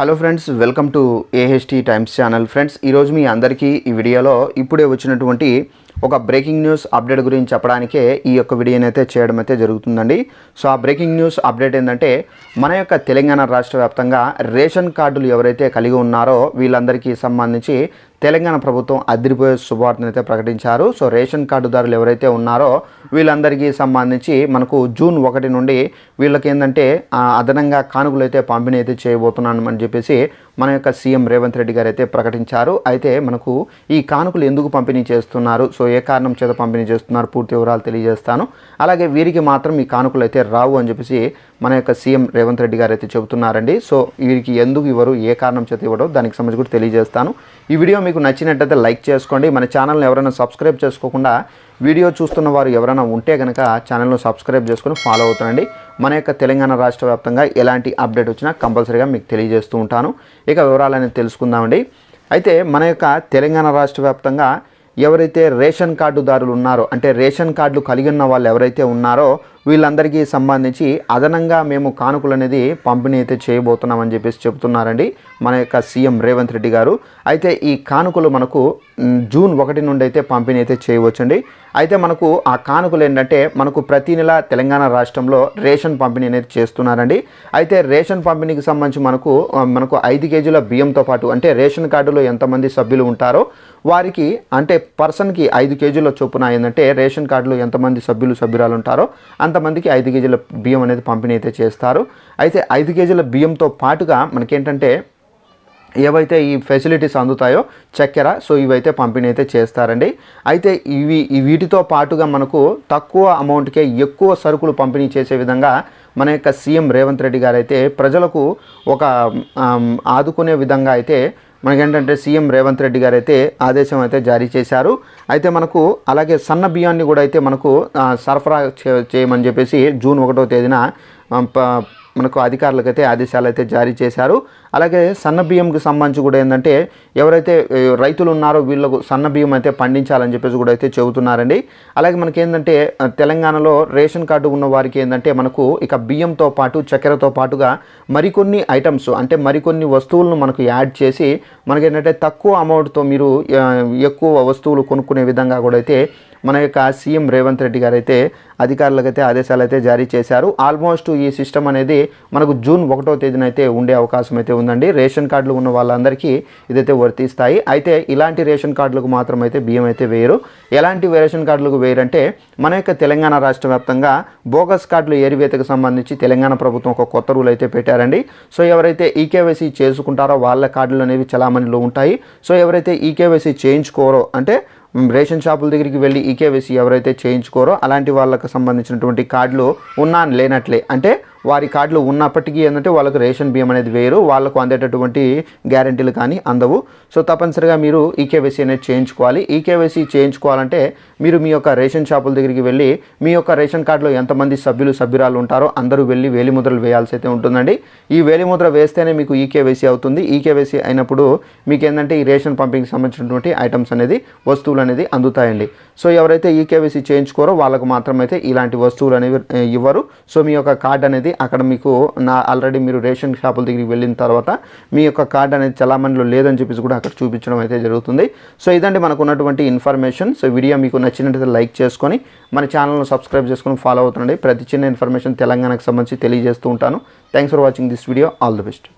Hello friends, welcome to AHT times channel. Friends, ఈరోజు మీ అందరికీ ఈ వీడియోలో ఇప్పుడే వచ్చినటువంటి ఒక బ్రేకింగ్ న్యూస్ అప్డేట్ గురించి చెప్పడానికే ఈ యొక్క వీడియోని అయితే చేయడం అయితే జరుగుతుందండి. సో ఆ బ్రేకింగ్ న్యూస్ అప్డేట్ ఏంటంటే, మన యొక్క తెలంగాణ రాష్ట్ర వ్యాప్తంగా రేషన్ కార్డులు ఎవరైతే కలిగి ఉన్నారో వీళ్ళందరికీ సంబంధించి తెలంగాణ ప్రభుత్వం అదిరిపోయే శుభవార్తను అయితే ప్రకటించారు. సో రేషన్ కార్డుదారులు ఎవరైతే ఉన్నారో వీళ్ళందరికీ సంబంధించి మనకు జూన్ 1 నుండి వీళ్ళకి ఏంటంటే అదనంగా కానుకలు అయితే పంపిణీ అయితే చేయబోతున్నాను అని చెప్పేసి మన యొక్క సీఎం రేవంత్ రెడ్డి గారు అయితే ప్రకటించారు. అయితే మనకు ఈ కానుకలు ఎందుకు పంపిణీ చేస్తున్నారు, సో ఏ కారణం చేత పంపిణీ చేస్తున్నారు, పూర్తి వివరాలు తెలియజేస్తాను. అలాగే వీరికి మాత్రం ఈ కానుకలు అయితే రావు అని చెప్పేసి మన యొక్క సీఎం రేవంత్ రెడ్డి గారు అయితే చెబుతున్నారండి. సో వీరికి ఎందుకు ఇవ్వరు, ఏ కారణం చేత ఇవ్వడం, దానికి సంబంధించి కూడా తెలియజేస్తాను. ఈ వీడియో మీకు నచ్చినట్టయితే లైక్ చేసుకోండి. మన ఛానల్ని ఎవరైనా సబ్స్క్రైబ్ చేసుకోకుండా వీడియో చూస్తున్న వారు ఎవరైనా ఉంటే కనుక ఛానల్ను సబ్స్క్రైబ్ చేసుకొని ఫాలో అవుతానండి. మన యొక్క తెలంగాణ రాష్ట్ర వ్యాప్తంగా ఎలాంటి అప్డేట్ వచ్చినా కంపల్సరీగా మీకు తెలియజేస్తూ ఉంటాను. ఇక వివరాలు అనేది తెలుసుకుందామండి. అయితే మన యొక్క తెలంగాణ రాష్ట్ర వ్యాప్తంగా ఎవరైతే రేషన్ కార్డుదారులు ఉన్నారో, అంటే రేషన్ కార్డులు కలిగి ఉన్న వాళ్ళు ఎవరైతే ఉన్నారో వీళ్ళందరికీ సంబంధించి అదనంగా మేము కానుకలు అనేది పంపిణీ అయితే చేయబోతున్నామని చెప్పేసి చెబుతున్నారండి మన యొక్క సీఎం రేవంత్ రెడ్డి గారు. అయితే ఈ కానుకలు మనకు జూన్ 1 నుండి అయితే పంపిణీ అయితే చేయవచ్చండి. అయితే మనకు ఆ కానుకలు ఏంటంటే, మనకు ప్రతి నెల తెలంగాణ రాష్ట్రంలో రేషన్ పంపిణీ అనేది చేస్తున్నారండి. అయితే రేషన్ పంపిణీకి సంబంధించి మనకు 5 కేజీల బియ్యంతో పాటు, అంటే రేషన్ కార్డులో ఎంతమంది సభ్యులు ఉంటారో వారికి, అంటే పర్సన్కి 5 కేజీల చొప్పున ఏంటంటే రేషన్ కార్డులో ఎంతమంది సభ్యురాలు ఉంటారో అంతమందికి 5 కేజీల బియ్యం అనేది పంపిణీ అయితే చేస్తారు. అయితే 5 కేజీల బియ్యంతో పాటుగా మనకేంటంటే ఏవైతే ఈ ఫెసిలిటీస్ అందుతాయో చక్కెర, సో ఇవైతే పంపిణీ అయితే చేస్తారండి. అయితే వీటితో పాటుగా మనకు తక్కువ అమౌంట్కే ఎక్కువ సరుకులు పంపిణీ చేసే విధంగా మన యొక్క సీఎం రేవంత్ రెడ్డి గారు అయితే ప్రజలకు ఒక ఆదుకునే విధంగా అయితే మనకేంటంటే సీఎం రేవంత్ రెడ్డి గారు అయితే ఆదేశం అయితే జారీ చేశారు. అయితే మనకు అలాగే సన్న బియ్యాన్ని కూడా అయితే మనకు సరఫరా చేయమని చెప్పేసి జూన్ 1వ తేదీన మనకు అధికారులకు అయితే ఆదేశాలు అయితే జారీ చేశారు. అలాగే సన్న బియ్యంకి సంబంధించి కూడా ఏంటంటే ఎవరైతే రైతులు ఉన్నారో వీళ్ళకు సన్న బియ్యం అయితే పండించాలని చెప్పేసి కూడా అయితే చెబుతున్నారండి. అలాగే మనకి ఏంటంటే తెలంగాణలో రేషన్ కార్డు ఉన్న వారికి ఏంటంటే మనకు ఇక బియ్యంతో పాటు చక్కెరతో పాటుగా మరికొన్ని ఐటమ్స్, అంటే మరికొన్ని వస్తువులను మనకు యాడ్ చేసి మనకేంటంటే తక్కువ అమౌంట్తో మీరు ఎక్కువ వస్తువులు కొనుక్కునే విధంగా కూడా అయితే మన యొక్క సీఎం రేవంత్ రెడ్డి గారు అయితే అధికారులకు అయితే ఆదేశాలు అయితే జారీ చేశారు. ఆల్మోస్ట్ ఈ సిస్టమ్ అనేది మనకు జూన్ 1వ తేదీన అయితే ఉండే అవకాశం అయితే ఉందండి. రేషన్ కార్డులు ఉన్న వాళ్ళందరికీ ఇదైతే వర్తిస్తాయి. అయితే ఇలాంటి రేషన్ కార్డులకు మాత్రం అయితే బియ్యం అయితే వేయరు. ఎలాంటి రేషన్ కార్డులకు వేయరంటే, మన యొక్క తెలంగాణ రాష్ట్ర వ్యాప్తంగా బోగస్ కార్డులు ఏరివేతకు సంబంధించి తెలంగాణ ప్రభుత్వం ఒక కొత్త రూల్ అయితే పెట్టారండి. సో ఎవరైతే ఈకేవైసీ చేసుకుంటారో వాళ్ళ కార్డులు అనేవి చలామణిలో ఉంటాయి. సో ఎవరైతే ఈకేవైసీ చేయించుకోరో, అంటే రేషన్ షాపుల దగ్గరికి వెళ్ళి ఈకేవైసీ ఎవరైతే చేయించుకోరో అలాంటి వాళ్ళకి సంబంధించినటువంటి కార్డులు లేనట్లే, అంటే వారి కార్డులు ఉన్నప్పటికీ ఏంటంటే వాళ్ళకు రేషన్ బియ్యం అనేది వేరు, వాళ్ళకు అందేటటువంటి గ్యారెంటీలు కానీ అందవు. సో తప్పనిసరిగా మీరు ఈకేవైసీ అనేది చేయించుకోవాలి. ఈకేవైసీ చేయించుకోవాలంటే మీరు మీ యొక్క రేషన్ షాపుల దగ్గరికి వెళ్ళి మీ యొక్క రేషన్ కార్డులో ఎంతమంది సభ్యురాలు ఉంటారో అందరూ వెళ్ళి వేలిముద్రలు వేయాల్సి అయితే ఉంటుందండి. ఈ వేలిముద్ర వేస్తేనే మీకు ఈకేవైసీ అవుతుంది. ఈకేవైసీ అయినప్పుడు మీకు ఏంటంటే ఈ రేషన్ పంపిణీకి సంబంధించినటువంటి ఐటమ్స్ అనేది, వస్తువులు అనేది అందుతాయండి. సో ఎవరైతే ఈకేవైసీ చేయించుకోరో వాళ్ళకు మాత్రమైతే ఇలాంటి వస్తువులు అనేవి ఇవ్వరు. సో మీ యొక్క కార్డు అనేది అక్కడ మీకు ఆల్రెడీ మీరు రేషన్ షాపుల దగ్గరికి వెళ్ళిన తర్వాత మీ యొక్క కార్డు అనేది చలామణిలో లేదని చెప్పేసి కూడా అక్కడ చూపించడం అయితే జరుగుతుంది. సో ఇదండి మనకు ఉన్నటువంటి ఇన్ఫర్మేషన్. సో వీడియో మీకు నచ్చినట్లయితే లైక్ చేసుకొని మన ఛానల్ను సబ్స్క్రైబ్ చేసుకొని ఫాలో అవుతుండండి. ప్రతి చిన్న ఇన్ఫర్మేషన్ తెలంగాణకు సంబంధించి తెలియజేస్తూ ఉంటాను. Thanks for watching this video. All the best.